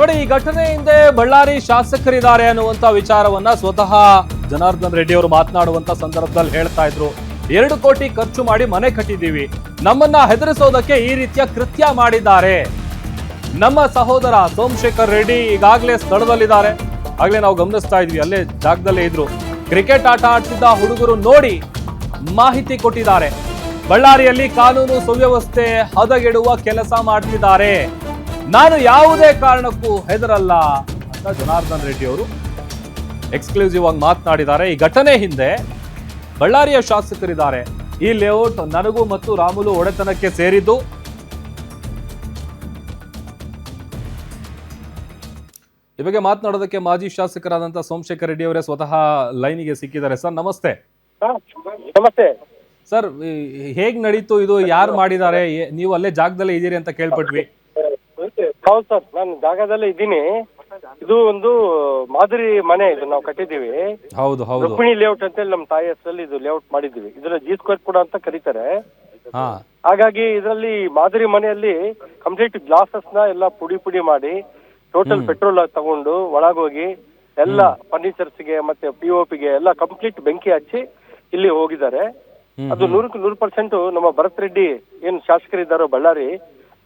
ನೋಡಿ, ಈ ಘಟನೆ ಹಿಂದೆ ಬಳ್ಳಾರಿ ಶಾಸಕರಿದ್ದಾರೆ ಅನ್ನುವಂತ ವಿಚಾರವನ್ನ ಸ್ವತಃ ಜನಾರ್ದನ್ ರೆಡ್ಡಿ ಅವರು ಮಾತನಾಡುವಂತ ಸಂದರ್ಭದಲ್ಲಿ ಹೇಳ್ತಾ ಇದ್ರು. 2 ಕೋಟಿ ಖರ್ಚು ಮಾಡಿ ಮನೆ ಕಟ್ಟಿದ್ದೀವಿ, ನಮ್ಮನ್ನ ಹೆದರಿಸೋದಕ್ಕೆ ಈ ರೀತಿಯ ಕೃತ್ಯ ಮಾಡಿದ್ದಾರೆ. ನಮ್ಮ ಸಹೋದರ ಸೋಮಶೇಖರ್ ರೆಡ್ಡಿ ಈಗಾಗಲೇ ಸ್ಥಳದಲ್ಲಿದ್ದಾರೆ. ಆಗ್ಲೇ ನಾವು ಗಮನಿಸ್ತಾ ಇದ್ವಿ, ಅಲ್ಲೇ ಜಾಗದಲ್ಲೇ ಇದ್ರು. ಕ್ರಿಕೆಟ್ ಆಟ ಆಡ್ತಿದ್ದ ಹುಡುಗರು ನೋಡಿ ಮಾಹಿತಿ ಕೊಟ್ಟಿದ್ದಾರೆ. ಬಳ್ಳಾರಿಯಲ್ಲಿ ಕಾನೂನು ಸುವ್ಯವಸ್ಥೆ ಹದಗೆಡುವ ಕೆಲಸ ಮಾಡ್ತಿದ್ದಾರೆ, ನಾನು ಯಾವುದೇ ಕಾರಣಕ್ಕೂ ಹೆದರಲ್ಲ ಅಂತ ಜನಾರ್ದನ್ ರೆಡ್ಡಿ ಅವರು ಎಕ್ಸ್ಕ್ಲೂಸಿವ್ ಆಗಿ ಮಾತನಾಡಿದ್ದಾರೆ. ಈ ಘಟನೆ ಹಿಂದೆ ಬಳ್ಳಾರಿಯ ಶಾಸಕರಿದ್ದಾರೆ. ಈ ಲೇಔಟ್ ನನಗೂ ಮತ್ತು ರಾಮುಲು ಒಡೆತನಕ್ಕೆ ಸೇರಿದ್ದು. ಈ ಬಗ್ಗೆ ಮಾತನಾಡೋದಕ್ಕೆ ಮಾಜಿ ಶಾಸಕರಾದಂತಹ ಸೋಮಶೇಖರ್ ರೆಡ್ಡಿ ಅವರೇ ಸ್ವತಃ ಲೈನಿಗೆ ಸಿಕ್ಕಿದ್ದಾರೆ. ಸರ್ ನಮಸ್ತೆ. ನಮಸ್ತೆ ಸರ್, ಹೇಗ್ ನಡೀತು ಇದು? ಯಾರು ಮಾಡಿದ್ದಾರೆ? ನೀವು ಅಲ್ಲೇ ಜಾಗದಲ್ಲೇ ಇದ್ದೀರಿ ಅಂತ ಕೇಳ್ಪಟ್ವಿ. ಹೌದು ಸರ್, ನಾನು ಜಾಗದಲ್ಲೇ ಇದ್ದೀನಿ. ಇದು ಒಂದು ಮಾದರಿ ಮನೆ, ಇದು ನಾವು ಕಟ್ಟಿದ್ದೀವಿ. ಹೌದು ಹೌದು, ರುಕ್ಮಿಣಿ ಲೇಔಟ್ ಅಂತ ಹೇಳಿ ನಮ್ಮ ತಾಯಿ ಹೆಸರಲ್ಲಿ ಇದು ಲೇಔಟ್ ಮಾಡಿದ್ದೀವಿ. ಇದನ್ನ ಜಿ ಸ್ಕ್ವೇರ್ ಕೂಡ ಅಂತ ಕರೀತಾರೆ. ಹಾಗಾಗಿ ಇದರಲ್ಲಿ ಮಾದರಿ ಮನೆಯಲ್ಲಿ ಕಂಪ್ಲೀಟ್ ಗ್ಲಾಸಸ್ ನ ಎಲ್ಲ ಪುಡಿ ಮಾಡಿ ಟೋಟಲ್ ಪೆಟ್ರೋಲ್ ತಗೊಂಡು ಒಳಗೋಗಿ ಎಲ್ಲ ಫರ್ನಿಚರ್ಸ್ ಗೆ ಮತ್ತೆ POP ಗೆ ಎಲ್ಲ ಕಂಪ್ಲೀಟ್ ಬೆಂಕಿ ಹಚ್ಚಿ ಇಲ್ಲಿ ಹೋಗಿದ್ದಾರೆ. ಅದು 100% ನಮ್ಮ ಭರತ್ ರೆಡ್ಡಿ ಏನ್ ಶಾಸಕರಿದ್ದಾರೋ ಬಳ್ಳಾರಿ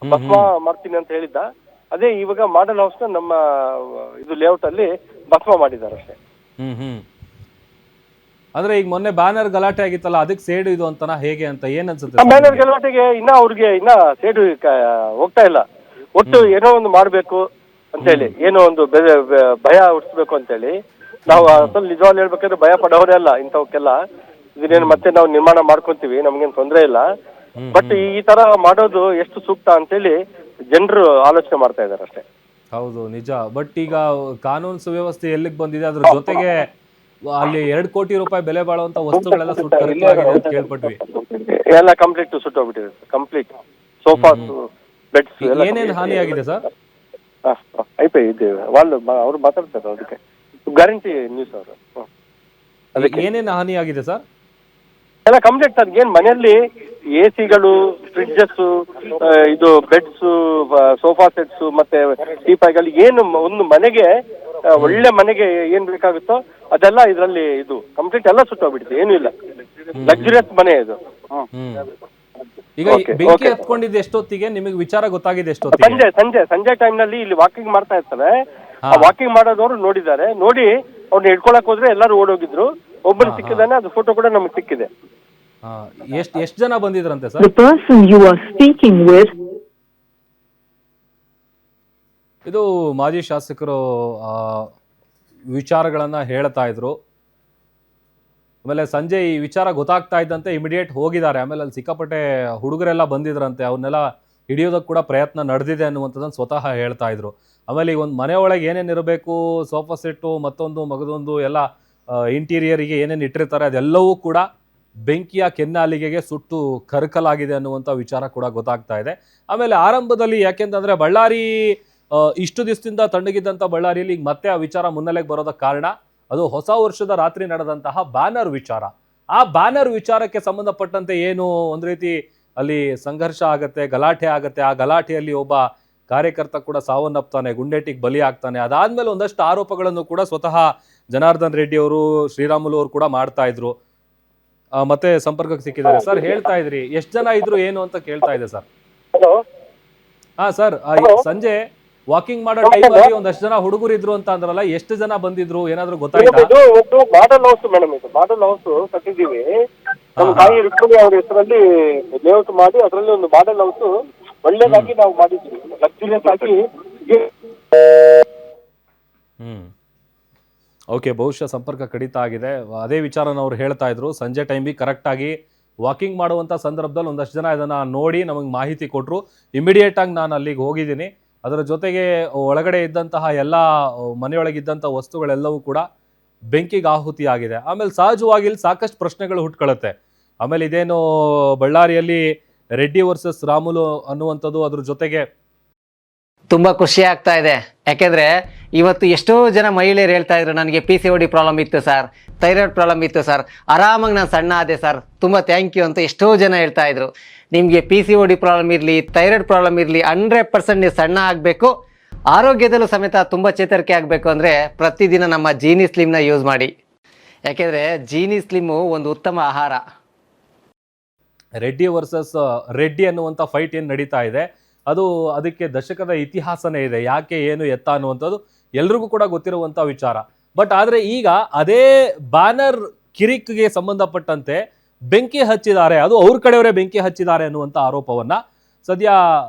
ಭಸ್ಮ ಮಾಡ್ತೀನಿ ಅಂತ ಹೇಳಿದ್ದ, ಅದೇ ಇವಾಗ ಮಾಡೆಲ್ ಹೌಸ್ ನ ನಮ್ಮ ಇದು ಲೇಔಟ್ ಅಲ್ಲಿ ಭಸ್ಮ ಮಾಡಿದ್ದಾರೆ ಅಷ್ಟೇ. ಅಂದ್ರೆ ಈಗ ಮೊನ್ನೆ ಬ್ಯಾನರ್ ಗಲಾಟೆ ಆಗಿತ್ತಲ್ಲ, ಅದಕ್ಕೆ ಸೇಡು ಇದು ಅಂತನಾ ಹೇಗೆ ಅಂತ ಏನ್ ಅನ್ಸುತ್ತೆ? ಬ್ಯಾನರ್ ಗಲಾಟೆಗೆ ಅವ್ರಿಗೆ ಸೇಡು ಹೋಗ್ತಾ ಇಲ್ಲ. ಒಟ್ಟು ಏನೋ ಒಂದು ಮಾಡ್ಬೇಕು ಅಂತ ಹೇಳಿ, ಏನೋ ಒಂದು ಭಯ ಹುಟ್ಟಿಸ್ಬೇಕು ಅಂತ ಹೇಳಿ. ನಾವು ಅಸಲು ನಿಜವಾಗ್ಲು ಹೇಳ್ಬೇಕಾದ್ರೆ ಭಯ ಪಡೋರೇ ಅಲ್ಲ ಇಂಥವಕ್ಕೆಲ್ಲ. ಇದನ್ನೇನು ಮತ್ತೆ ನಾವು ನಿರ್ಮಾಣ ಮಾಡ್ಕೊಂತೀವಿ, ನಮ್ಗೇನು ತೊಂದರೆ ಇಲ್ಲ. ಬಟ್ ಈ ತರ ಮಾಡೋದು ಎಷ್ಟು ಸೂಕ್ತ ಅಂತೇಳಿ ಜನರು ಆಲೋಚನೆ ಮಾಡ್ತಾ ಇದಾರೆ ಅಷ್ಟೇ. ಹೌದು ನಿಜ. ಬಟ್ ಈಗ ಕಾನೂನು ಸುವ್ಯವಸ್ಥೆ ಎಲ್ಲಿಗೆ ಬಂದಿದೆ, ಅದ್ರ ಜೊತೆಗೆ ಅಲ್ಲಿ 2 ಕೋಟಿ ರೂಪಾಯಿ ಬೆಲೆ ಬಾಳುವಂತ ವಸ್ತುಗಳೆಲ್ಲ ಸುಟ್ಟಾಗಿದೆ ಅಂತ ಕೇಳ್ಪಟ್ವಿ. ಎಲ್ಲ ಕಂಪ್ಲೀಟ್ ಸುಟ್ಟೋಗ್ಬಿಟ್ಟಿದೆ, ಕಂಪ್ಲೀಟ್ ಸೋಫಾಸ್, ಬೆಡ್ಸ್. ಏನೇನು ಹಾನಿ ಆಗಿದೆ ಸರ್? ಐಪಿ ಇದ್ದೇವೆ ಅವ್ರು ಮಾತಾಡ್ತಾರೆ, ಅದಕ್ಕೆ ಗ್ಯಾರಂಟಿ ನ್ಯೂಸ್ ಅವರು. ಅದಕ್ಕೆ ಏನೇನು ಹಾನಿ ಆಗಿದೆ ಸರ್? ಎಲ್ಲ ಕಂಪ್ಲೀಟ್ ಸರ್. ಏನ್ ಮನೆಯಲ್ಲಿ AC ಗಳು, ಫ್ರಿಡ್ಜಸ್, ಇದು ಬೆಡ್ಸ್, ಸೋಫಾ ಸೆಟ್ಸ್ ಮತ್ತೆ ಟೀಪಾಯ್ಗಳು, ಏನು ಒಂದು ಮನೆಗೆ ಒಳ್ಳೆ ಮನೆಗೆ ಏನ್ ಬೇಕಾಗುತ್ತೋ ಅದೆಲ್ಲ ಇದರಲ್ಲಿ ಇದು ಕಂಪ್ಲೀಟ್ ಎಲ್ಲ ಸುಟ್ಟೋಗ್ಬಿಟ್ಟಿದೆ, ಏನು ಇಲ್ಲ. ಲಕ್ಸುರಿಯಸ್ ಮನೆ ಇದು. ಈಗ ಬೆಂಕಿ ಹತ್ಕೊಂಡಿದ್ದು ಎಷ್ಟೊತ್ತಿಗೆ? ನಿಮಗೆ ವಿಚಾರ ಗೊತ್ತಾಗಿದೆ ಎಷ್ಟೊತ್ತಿಗೆ? ಸಂಜೆ ಟೈಮ್ ನಲ್ಲಿ ಇಲ್ಲಿ ವಾಕಿಂಗ್ ಮಾಡ್ತಾ ಇರ್ತಾರೆ. ಆ ವಾಕಿಂಗ್ ಮಾಡೋದವ್ರು ನೋಡಿದ್ದಾರೆ. ನೋಡಿ ಅವ್ರನ್ನ ಹಿಡ್ಕೊಳಕ್ ಹೋದ್ರೆ ಎಲ್ಲರೂ ಓಡೋಗಿದ್ರು. ಒಬ್ಬರು ಸಿಕ್ಕಿದಾನೆ, ಅದು ಫೋಟೋ ಕೂಡ ನಮಗೆ ಸಿಕ್ಕಿದೆ. ಎಷ್ಟು ಜನ ಬಂದಿದ್ರಂತೆ ಸರ್? ಇದು ಮಾಜಿ ಶಾಸಕರು ವಿಚಾರಗಳನ್ನ ಹೇಳ್ತಾ ಇದ್ರು. ಆಮೇಲೆ ಸಂಜೆ ಈ ವಿಚಾರ ಗೊತ್ತಾಗ್ತಾ ಇದ್ದಂತೆ ಇಮಿಡಿಯೇಟ್ ಹೋಗಿದ್ದಾರೆ. ಆಮೇಲೆ ಅಲ್ಲಿ ಸಿಕ್ಕಾಪಟ್ಟೆ ಹುಡುಗರೆಲ್ಲ ಬಂದಿದ್ರಂತೆ, ಅವ್ರನ್ನೆಲ್ಲ ಹಿಡಿಯೋದಕ್ಕೆ ಕೂಡ ಪ್ರಯತ್ನ ನಡೆದಿದೆ ಅನ್ನುವಂಥದ್ದನ್ನು ಸ್ವತಃ ಹೇಳ್ತಾ ಇದ್ರು. ಆಮೇಲೆ ಈಗ ಒಂದು ಮನೆ ಒಳಗೆ ಏನೇನು ಇರಬೇಕು, ಸೋಫಾ ಸೆಟ್ಟು, ಮತ್ತೊಂದು ಮಗದೊಂದು ಎಲ್ಲ ಇಂಟೀರಿಯರಿಗೆ ಏನೇನು ಇಟ್ಟಿರ್ತಾರೆ ಅದೆಲ್ಲವೂ ಕೂಡ ಬೆಂಕಿಯ ಕೆನ್ನಾಲಿಗೆಗೆ ಸುಟ್ಟು ಕರಕಲಾಗಿದೆ ಅನ್ನುವಂಥ ವಿಚಾರ ಕೂಡ ಗೊತ್ತಾಗ್ತಾ ಇದೆ. ಆಮೇಲೆ ಆರಂಭದಲ್ಲಿ ಯಾಕೆಂತಂದ್ರೆ ಬಳ್ಳಾರಿ ಇಷ್ಟು ದಿವಸದಿಂದ ತಣ್ಣಗಿದ್ದಂಥ ಬಳ್ಳಾರಿಯಲ್ಲಿ ಈಗ ಮತ್ತೆ ಆ ವಿಚಾರ ಮುನ್ನೆಲೆಗೆ ಬರೋದಕ್ಕೆ ಕಾರಣ ಅದು ಹೊಸ ವರ್ಷದ ರಾತ್ರಿ ನಡೆದಂತಹ ಬ್ಯಾನರ್ ವಿಚಾರ. ಆ ಬ್ಯಾನರ್ ವಿಚಾರಕ್ಕೆ ಸಂಬಂಧಪಟ್ಟಂತೆ ಏನು ಒಂದು ರೀತಿ ಅಲ್ಲಿ ಸಂಘರ್ಷ ಆಗತ್ತೆ, ಗಲಾಟೆ ಆಗತ್ತೆ. ಆ ಗಲಾಟೆಯಲ್ಲಿ ಒಬ್ಬ ಕಾರ್ಯಕರ್ತ ಕೂಡ ಸಾವನ್ನಪ್ತಾನೆ, ಗುಂಡೇಟಿಗೆ ಬಲಿ ಆಗ್ತಾನೆ. ಅದಾದ್ಮೇಲೆ ಒಂದಷ್ಟು ಆರೋಪಗಳನ್ನು ಕೂಡ ಸ್ವತಃ ಜನಾರ್ದನ್ ರೆಡ್ಡಿ ಅವರು, ಶ್ರೀರಾಮುಲು ಅವರು ಕೂಡ ಮಾಡ್ತಾ ಇದ್ರು. ಮತ್ತೆ ಸಂಪರ್ಕಕ್ಕೆ ಸಿಕ್ಕಿದ್ದಾರೆ. ಸರ್ ಹೇಳ್ತಾ ಇದ್ರಿ, ಎಷ್ಟು ಜನ ಇದ್ರು ಏನು ಅಂತ ಕೇಳ್ತಾ ಇದೆ ಸರ್. ಹಾ ಸರ್, ಸಂಜೆ ವಾಕಿಂಗ್ ಮಾಡೋ ಟೈಮಲ್ಲಿ ಒಂದಷ್ಟು ಜನ ಹುಡುಗರು ಇದ್ರು ಅಂತ ಅಂದ್ರಲ್ಲ, ಎಷ್ಟು ಜನ ಬಂದಿದ್ರು ಏನಾದ್ರು ಗೊತ್ತಾಯ್ತಾ? ಇದು ಮಾಡೆಲ್ ಹೌಸ್ ಮೇಡಮ್, ಇದು ಮಾಡೆಲ್ ಹೌಸ್ ಕಟ್ಟಿದ್ದೀವಿ. ನಮ್ಮ ತಾಯಿ ರುಕ್ಮಿಣಿ ಅವ್ರ ಹೆಸರಲ್ಲಿ ಲೇಔಟ್ ಮಾಡಿ ಅದರಲ್ಲಿ ಒಂದು ಮಾಡೆಲ್ ಹೌಸ್ ಒಳ್ಳೇದಾಗಿ ನಾವು ಮಾಡಿದ್ವಿ, ಲಕ್ಸುರಿಯಸ್ ಆಗಿ. ಓಕೆ, ಬಹುಶಃ ಸಂಪರ್ಕ ಕಡಿತ ಆಗಿದೆ. ಅದೇ ವಿಚಾರನ ಅವ್ರು ಹೇಳ್ತಾ ಇದ್ರು. ಸಂಜೆ ಟೈಮಿಗೆ ಕರೆಕ್ಟಾಗಿ ವಾಕಿಂಗ್ ಮಾಡುವಂಥ ಸಂದರ್ಭದಲ್ಲಿ ಒಂದಷ್ಟು ಜನ ಇದನ್ನು ನೋಡಿ ನಮಗೆ ಮಾಹಿತಿ ಕೊಟ್ಟರು. ಇಮಿಡಿಯೇಟಾಗಿ ನಾನು ಅಲ್ಲಿಗೆ ಹೋಗಿದ್ದೀನಿ. ಅದರ ಜೊತೆಗೆ ಒಳಗಡೆ ಇದ್ದಂತಹ ಎಲ್ಲ ಮನೆಯೊಳಗಿದ್ದಂಥ ವಸ್ತುಗಳೆಲ್ಲವೂ ಕೂಡ ಬೆಂಕಿಗೆ ಆಹುತಿ ಆಗಿದೆ. ಆಮೇಲೆ ಸಹಜವಾಗಿ ಇಲ್ಲಿ ಸಾಕಷ್ಟು ಪ್ರಶ್ನೆಗಳು ಹುಟ್ಕೊಳ್ಳುತ್ತೆ. ಆಮೇಲೆ ಇದೇನು ಬಳ್ಳಾರಿಯಲ್ಲಿ ರೆಡ್ಡಿ ವರ್ಸಸ್ ರಾಮುಲು ಅನ್ನುವಂಥದ್ದು, ಅದ್ರ ಜೊತೆಗೆ ತುಂಬ ಖುಷಿ ಆಗ್ತಾ ಇದೆ. ಯಾಕೆಂದರೆ ಇವತ್ತು ಎಷ್ಟೋ ಜನ ಮಹಿಳೆಯರು ಹೇಳ್ತಾ ಇದ್ರು, ನನಗೆ PCOD ಪ್ರಾಬ್ಲಮ್ ಇತ್ತು ಸರ್, ಥೈರಾಯ್ಡ್ ಪ್ರಾಬ್ಲಮ್ ಇತ್ತು ಸರ್, ಆರಾಮಾಗಿ ನಾನು ಸಣ್ಣ ಆದೆ ಸರ್, ತುಂಬ ಥ್ಯಾಂಕ್ ಯು ಅಂತ ಎಷ್ಟೋ ಜನ ಹೇಳ್ತಾ ಇದ್ರು. ನಿಮಗೆ PCOD ಪ್ರಾಬ್ಲಮ್ ಇರಲಿ, ಥೈರಾಯ್ಡ್ ಪ್ರಾಬ್ಲಮ್ ಇರಲಿ, 100% ನೀವು ಸಣ್ಣ ಆಗಬೇಕು, ಆರೋಗ್ಯದಲ್ಲೂ ಸಮೇತ ತುಂಬ ಚೇತರಿಕೆ ಆಗಬೇಕು ಅಂದರೆ ಪ್ರತಿದಿನ ನಮ್ಮ ಜೀನಿ ಸ್ಲಿಮ್ನ ಯೂಸ್ ಮಾಡಿ. ಯಾಕೆಂದರೆ ಜೀನಿ ಸ್ಲಿಮ್ಮು ಒಂದು ಉತ್ತಮ ಆಹಾರ. ರೆಡ್ಡಿ ವರ್ಸಸ್ ರೆಡ್ಡಿ ಅನ್ನುವಂಥ ಫೈಟ್ ಏನು ನಡೀತಾ ಇದೆ ಅದಕ್ಕೆ ದಶಕದ ಇತಿಹಾಸನೇ ಇದೆ. ಯಾಕೆ ಏನು ಎತ್ತ ಅನ್ನುವಂಥದ್ದು ಎಲ್ರಿಗೂ ಕೂಡ ಗೊತ್ತಿರುವಂಥ ವಿಚಾರ. ಬಟ್ ಆದರೆ ಈಗ ಅದೇ ಬ್ಯಾನರ್ ಕಿರಿಕ್ಗೆ ಸಂಬಂಧಪಟ್ಟಂತೆ ಬೆಂಕಿ ಹಚ್ಚಿದ್ದಾರೆ, ಅದು ಅವ್ರ ಕಡೆಯವರೇ ಬೆಂಕಿ ಹಚ್ಚಿದ್ದಾರೆ ಅನ್ನುವಂಥ ಆರೋಪವನ್ನ ಸದ್ಯ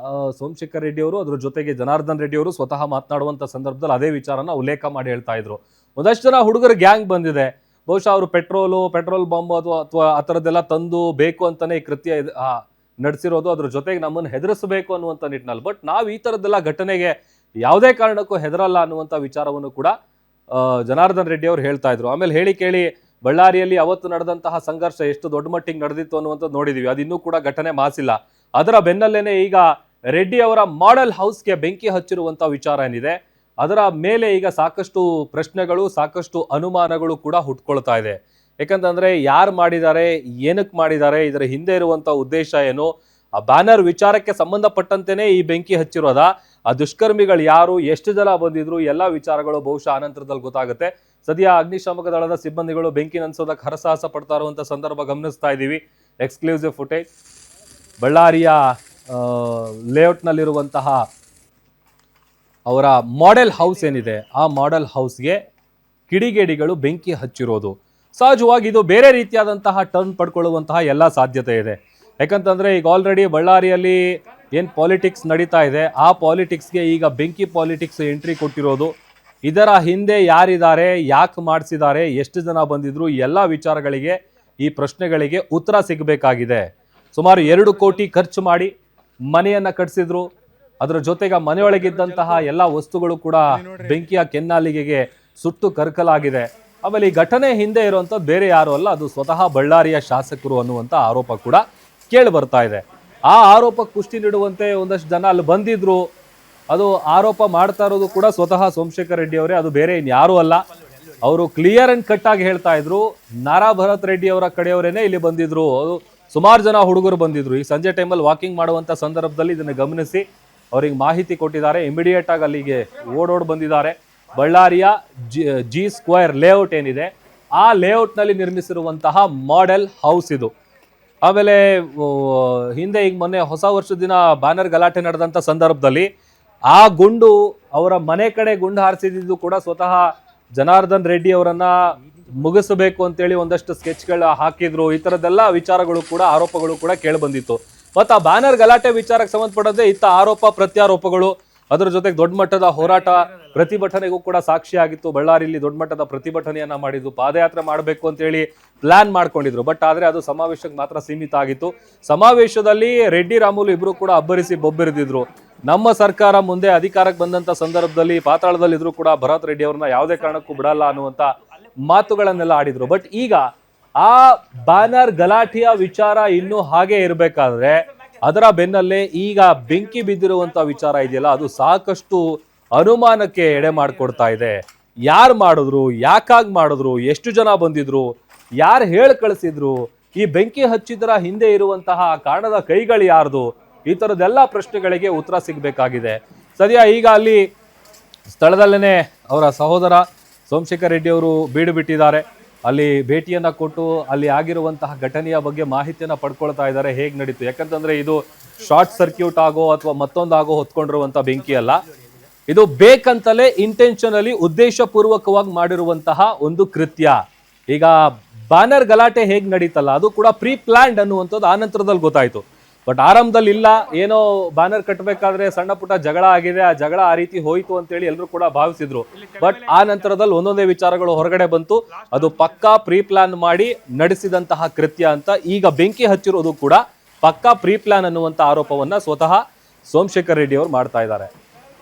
ಸೋಮಶೇಖರ್ ರೆಡ್ಡಿ ಅವರು ಅದ್ರ ಜೊತೆಗೆ ಜನಾರ್ದನ್ ರೆಡ್ಡಿ ಅವರು ಸ್ವತಃ ಮಾತನಾಡುವಂಥ ಸಂದರ್ಭದಲ್ಲಿ ಅದೇ ವಿಚಾರನ ಉಲ್ಲೇಖ ಮಾಡಿ ಹೇಳ್ತಾ ಇದ್ರು. ಒಂದಷ್ಟು ಜನ ಹುಡುಗರ ಗ್ಯಾಂಗ್ ಬಂದಿದೆ, ಬಹುಶಃ ಅವರು ಪೆಟ್ರೋಲ್ ಬಾಂಬ್ ಅಥವಾ ಆ ಥರದ್ದೆಲ್ಲ ತಂದು ಬೇಕು ಅಂತಾನೆ ಈ ಕೃತ್ಯ ನಡೆಸಿರೋದು, ಅದ್ರ ಜೊತೆಗೆ ನಮ್ಮನ್ನು ಹೆದರಿಸಬೇಕು ಅನ್ನುವಂಥ ನಿಟ್ಟಿನಲ್ಲಿ. ಬಟ್ ನಾವು ಈ ಥರದ್ದೆಲ್ಲ ಘಟನೆಗೆ ಯಾವುದೇ ಕಾರಣಕ್ಕೂ ಹೆದರಲ್ಲ ಅನ್ನುವಂಥ ವಿಚಾರವನ್ನು ಕೂಡ ಜನಾರ್ದನ್ ರೆಡ್ಡಿ ಅವರು ಹೇಳ್ತಾ ಇದ್ರು. ಆಮೇಲೆ ಹೇಳಿ ಕೇಳಿ ಬಳ್ಳಾರಿಯಲ್ಲಿ ಅವತ್ತು ನಡೆದಂತಹ ಸಂಘರ್ಷ ಎಷ್ಟು ದೊಡ್ಡ ಮಟ್ಟಿಗೆ ನಡೆದಿತ್ತು ಅನ್ನುವಂಥದ್ದು ನೋಡಿದೀವಿ. ಅದು ಇನ್ನೂ ಕೂಡ ಘಟನೆ ಮಾಸಿಲ್ಲ. ಅದರ ಬೆನ್ನಲ್ಲೇನೆ ಈಗ ರೆಡ್ಡಿ ಅವರ ಮಾಡೆಲ್ ಹೌಸ್ಗೆ ಬೆಂಕಿ ಹಚ್ಚಿರುವಂಥ ವಿಚಾರ ಏನಿದೆ ಅದರ ಮೇಲೆ ಈಗ ಸಾಕಷ್ಟು ಪ್ರಶ್ನೆಗಳು, ಸಾಕಷ್ಟು ಅನುಮಾನಗಳು ಕೂಡ ಹುಟ್ಕೊಳ್ತಾ ಇದೆ. ಯಾಕಂತಂದ್ರೆ ಯಾರು ಮಾಡಿದ್ದಾರೆ, ಏನಕ್ಕೆ ಮಾಡಿದ್ದಾರೆ, ಇದರ ಹಿಂದೆ ಇರುವಂತ ಉದ್ದೇಶ ಏನು, ಆ ಬ್ಯಾನರ್ ವಿಚಾರಕ್ಕೆ ಸಂಬಂಧಪಟ್ಟಂತೆನೇ ಈ ಬೆಂಕಿ ಹಚ್ಚಿರೋದ, ಆ ದುಷ್ಕರ್ಮಿಗಳು ಯಾರು, ಎಷ್ಟು ಜನ ಬಂದಿದ್ರು, ಎಲ್ಲ ವಿಚಾರಗಳು ಬಹುಶಃ ಅನಂತರದಲ್ಲಿ ಗೊತ್ತಾಗುತ್ತೆ. ಸದ್ಯ ಅಗ್ನಿಶಾಮಕ ದಳದ ಸಿಬ್ಬಂದಿಗಳು ಬೆಂಕಿ ನಂದಿಸೋದಕ್ಕೆ ಹರಸಾಹಸ ಪಡ್ತಾ ಇರುವಂತ ಸಂದರ್ಭ ಗಮನಿಸ್ತಾ ಇದ್ದೀವಿ. Exclusive footage. ಬಳ್ಳಾರಿಯ ಲೇಔಟ್ನಲ್ಲಿರುವಂತಹ ಅವರ ಮಾಡೆಲ್ ಹೌಸ್ ಏನಿದೆ ಆ ಮಾಡೆಲ್ ಹೌಸ್ಗೆ ಕಿಡಿಗೇಡಿಗಳು ಬೆಂಕಿ ಹಚ್ಚಿರೋದು. ಸಹಜವಾಗಿ ಇದು ಬೇರೆ ರೀತಿಯಾದಂತಹ ಟರ್ನ್ ಪಡ್ಕೊಳ್ಳುವಂತಹ ಎಲ್ಲ ಸಾಧ್ಯತೆ ಇದೆ. ಯಾಕಂತಂದ್ರೆ ಈಗ ಆಲ್ರೆಡಿ ಬಳ್ಳಾರಿಯಲ್ಲಿ ಏನು ಪಾಲಿಟಿಕ್ಸ್ ನಡೀತಾ ಇದೆ ಆ ಪಾಲಿಟಿಕ್ಸ್ಗೆ ಈಗ ಬೆಂಕಿ ಪಾಲಿಟಿಕ್ಸ್ ಎಂಟ್ರಿ ಕೊಟ್ಟಿರೋದು. ಇದರ ಹಿಂದೆ ಯಾರಿದ್ದಾರೆ, ಯಾಕೆ ಮಾಡಿಸಿದ್ದಾರೆ, ಎಷ್ಟು ಜನ ಬಂದಿದ್ರು, ಎಲ್ಲ ವಿಚಾರಗಳಿಗೆ, ಈ ಪ್ರಶ್ನೆಗಳಿಗೆ ಉತ್ತರ ಸಿಗಬೇಕಾಗಿದೆ. ಸುಮಾರು 2 ಕೋಟಿ ಖರ್ಚು ಮಾಡಿ ಮನೆಯನ್ನ ಕಟ್ಟಿಸಿದ್ರು. ಅದರ ಜೊತೆಗೆ ಮನೆಯೊಳಗಿದ್ದಂತಹ ಎಲ್ಲ ವಸ್ತುಗಳು ಕೂಡ ಬೆಂಕಿಯ ಕೆನ್ನಾಲಿಗೆಗೆ ಸುಟ್ಟು ಕರ್ಕಲಾಗಿದೆ. ಆಮೇಲೆ ಈ ಘಟನೆ ಹಿಂದೆ ಇರುವಂಥದ್ದು ಬೇರೆ ಯಾರು ಅಲ್ಲ, ಅದು ಸ್ವತಃ ಬಳ್ಳಾರಿಯ ಶಾಸಕರು ಅನ್ನುವಂಥ ಆರೋಪ ಕೂಡ ಕೇಳಿ ಬರ್ತಾ ಇದೆ. ಆ ಆರೋಪಕ್ಕೆ ಪುಷ್ಟಿ ನೀಡುವಂತೆ ಒಂದಷ್ಟು ಜನ ಅಲ್ಲಿ ಬಂದಿದ್ರು. ಅದು ಆರೋಪ ಮಾಡ್ತಾ ಇರೋದು ಕೂಡ ಸ್ವತಃ ಸೋಮಶೇಖರ್ ರೆಡ್ಡಿ ಅವರೇ, ಅದು ಬೇರೆ ಇನ್ಯಾರೂ ಅಲ್ಲ. ಅವರು ಕ್ಲಿಯರ್ ಅಂಡ್ ಕಟ್ ಆಗಿ ಹೇಳ್ತಾ ಇದ್ರು, ನಾರಾ ಭರತ್ ರೆಡ್ಡಿ ಅವರ ಕಡೆಯವರೇನೆ ಇಲ್ಲಿ ಬಂದಿದ್ರು. ಅದು ಸುಮಾರು ಜನ ಹುಡುಗರು ಬಂದಿದ್ರು. ಈ ಸಂಜೆ ಟೈಮಲ್ಲಿ ವಾಕಿಂಗ್ ಮಾಡುವಂಥ ಸಂದರ್ಭದಲ್ಲಿ ಇದನ್ನು ಗಮನಿಸಿ ಅವ್ರಿಗೆ ಮಾಹಿತಿ ಕೊಟ್ಟಿದ್ದಾರೆ. ಇಮಿಡಿಯೇಟ್ ಆಗಿ ಅಲ್ಲಿಗೆ ಓಡೋಡ್ ಬಂದಿದ್ದಾರೆ. ಬಳ್ಳಾರಿಯ ಜಿ ಸ್ಕ್ವೇರ್ ಲೇಔಟ್ ಏನಿದೆ ಆ ಲೇಔಟ್ನಲ್ಲಿ ನಿರ್ಮಿಸಿರುವಂತಹ ಮಾಡೆಲ್ ಹೌಸ್ ಇದು. ಆಮೇಲೆ ಹಿಂದೆ ಈಗ ಮೊನ್ನೆ ಹೊಸ ವರ್ಷದ ದಿನ ಬ್ಯಾನರ್ ಗಲಾಟೆ ನಡೆದಂಥ ಸಂದರ್ಭದಲ್ಲಿ ಆ ಗುಂಡು ಅವರ ಮನೆ ಕಡೆ ಗುಂಡು ಹಾರಿಸಿದ್ದು ಕೂಡ ಸ್ವತಃ ಜನಾರ್ದನ್ ರೆಡ್ಡಿ ಅವರನ್ನ ಮುಗಿಸಬೇಕು ಅಂತೇಳಿ ಒಂದಷ್ಟು ಸ್ಕೆಚ್ಗಳು ಹಾಕಿದ್ರು. ಈ ಥರದ್ದೆಲ್ಲ ವಿಚಾರಗಳು ಕೂಡ, ಆರೋಪಗಳು ಕೂಡ ಕೇಳಿ ಬಂದಿತ್ತು. ಮತ್ತು ಆ ಬ್ಯಾನರ್ ಗಲಾಟೆ ವಿಚಾರಕ್ಕೆ ಸಂಬಂಧಪಟ್ಟಂತೆ ಇತ್ತ ಆರೋಪ ಪ್ರತ್ಯಾರೋಪಗಳು, ಅದರ ಜೊತೆಗೆ ದೊಡ್ಡ ಮಟ್ಟದ ಹೋರಾಟ, ಪ್ರತಿಭಟನೆಗೂ ಕೂಡ ಸಾಕ್ಷಿಯಾಗಿತ್ತು. ಬಳ್ಳಾರಿಯಲ್ಲಿ ದೊಡ್ಡ ಮಟ್ಟದ ಪ್ರತಿಭಟನೆಯನ್ನ ಮಾಡಿದ್ದು, ಪಾದಯಾತ್ರೆ ಮಾಡಬೇಕು ಅಂತೇಳಿ ಪ್ಲಾನ್ ಮಾಡ್ಕೊಂಡಿದ್ರು. ಬಟ್ ಆದ್ರೆ ಅದು ಸಮಾವೇಶಕ್ಕೆ ಮಾತ್ರ ಸೀಮಿತ ಆಗಿತ್ತು. ಸಮಾವೇಶದಲ್ಲಿ ರೆಡ್ಡಿ ರಾಮುಲು ಇಬ್ರು ಕೂಡ ಅಬ್ಬರಿಸಿ ಬೊಬ್ಬರಿದಿದ್ರು. ನಮ್ಮ ಸರ್ಕಾರ ಮುಂದೆ ಅಧಿಕಾರಕ್ಕೆ ಬಂದಂತ ಸಂದರ್ಭದಲ್ಲಿ ಪಾತಾಳದಲ್ಲಿದ್ರು ಕೂಡ ಭರತ್ ರೆಡ್ಡಿ ಅವ್ರನ್ನ ಯಾವುದೇ ಕಾರಣಕ್ಕೂ ಬಿಡಲ್ಲ ಅನ್ನುವಂತ ಮಾತುಗಳನ್ನೆಲ್ಲ ಆಡಿದ್ರು. ಬಟ್ ಈಗ ಆ ಬ್ಯಾನರ್ ಗಲಾಟೆಯ ವಿಚಾರ ಇನ್ನೂ ಹಾಗೆ ಇರಬೇಕಾದ್ರೆ ಅದರ ಬೆನ್ನಲ್ಲೇ ಈಗ ಬೆಂಕಿ ಬಿದ್ದಿರುವಂತ ವಿಚಾರ ಇದೆಯಲ್ಲ, ಅದು ಸಾಕಷ್ಟು ಅನುಮಾನಕ್ಕೆ ಎಡೆ ಮಾಡಿಕೊಡ್ತಾ ಇದೆ. ಯಾರು ಮಾಡಿದ್ರು, ಯಾಕಾಗಿ ಮಾಡಿದ್ರು, ಎಷ್ಟು ಜನ ಬಂದಿದ್ರು, ಯಾರು ಹೇಳಿ ಕಳಿಸಿದ್ರು, ಈ ಬೆಂಕಿ ಹಚ್ಚಿದರ ಹಿಂದೆ ಇರುವಂತಹ ಕಾರಣದ ಕೈಗಳು ಯಾರ್ದು, ಈ ಥರದ್ದೆಲ್ಲ ಪ್ರಶ್ನೆಗಳಿಗೆ ಉತ್ತರ ಸಿಗಬೇಕಾಗಿದೆ. ಸದ್ಯ ಈಗ ಅಲ್ಲಿ ಸ್ಥಳದಲ್ಲೇನೆ ಅವರ ಸಹೋದರ ಸೋಮಶೇಖರ್ ರೆಡ್ಡಿ ಅವರು ಬೀಡು ಬಿಟ್ಟಿದ್ದಾರೆ. ಅಲ್ಲಿ ಭೇಟಿಯನ್ನ ಕೊಟ್ಟು ಅಲ್ಲಿ ಆಗಿರುವಂತಹ ಘಟನೆಯ ಬಗ್ಗೆ ಮಾಹಿತಿಯನ್ನ ಪಡ್ಕೊಳ್ತಾ ಇದ್ದಾರೆ, ಹೇಗೆ ನಡೀತು. ಯಾಕಂತಂದ್ರೆ ಇದು ಶಾರ್ಟ್ ಸರ್ಕ್ಯೂಟ್ ಆಗೋ ಅಥವಾ ಮತ್ತೊಂದಾಗೋ ಹೊತ್ಕೊಂಡಿರುವಂತಹ ಬೆಂಕಿ ಅಲ್ಲ, ಇದು ಬೇಕಂತಲೇ ಇಂಟೆನ್ಷನಲಿ ಉದ್ದೇಶಪೂರ್ವಕವಾಗಿ ಮಾಡಿರುವಂತಹ ಒಂದು ಕೃತ್ಯ. ಈಗ ಬ್ಯಾನರ್ ಗಲಾಟೆ ಹೇಗೆ ನಡೀತಲ್ಲ, ಅದು ಕೂಡ ಪ್ರೀ ಪ್ಲಾನ್ಡ್ ಅನ್ನುವಂಥದ್ದು ಆ ನಂತರದಲ್ಲಿ ಗೊತ್ತಾಯ್ತು. ಬಟ್ ಆರಂಭದಲ್ಲಿ ಇಲ್ಲ, ಏನೋ ಬ್ಯಾನರ್ ಕಟ್ಟಬೇಕಾದ್ರೆ ಸಣ್ಣ ಪುಟ್ಟ ಜಗಳ ಆಗಿದೆ, ಆ ಜಗಳ ಆ ರೀತಿ ಹೋಯ್ತು ಅಂತೇಳಿ ಎಲ್ಲರೂ ಕೂಡ ಭಾವಿಸಿದ್ರು. ಬಟ್ ಆ ನಂತರದಲ್ಲಿ ಒಂದೊಂದೇ ವಿಚಾರಗಳು ಹೊರಗಡೆ ಬಂತು. ಅದು ಪಕ್ಕಾ ಪ್ರೀ ಪ್ಲಾನ್ ಮಾಡಿ ನಡೆಸಿದಂತಹ ಕೃತ್ಯ ಅಂತ. ಈಗ ಬೆಂಕಿ ಹಚ್ಚಿರೋದು ಕೂಡ ಪಕ್ಕಾ ಪ್ರೀ ಪ್ಲಾನ್ ಅನ್ನುವಂಥ ಆರೋಪವನ್ನ ಸ್ವತಃ ಸೋಮಶೇಖರ್ ರೆಡ್ಡಿ ಅವರು ಮಾಡ್ತಾ ಇದ್ದಾರೆ.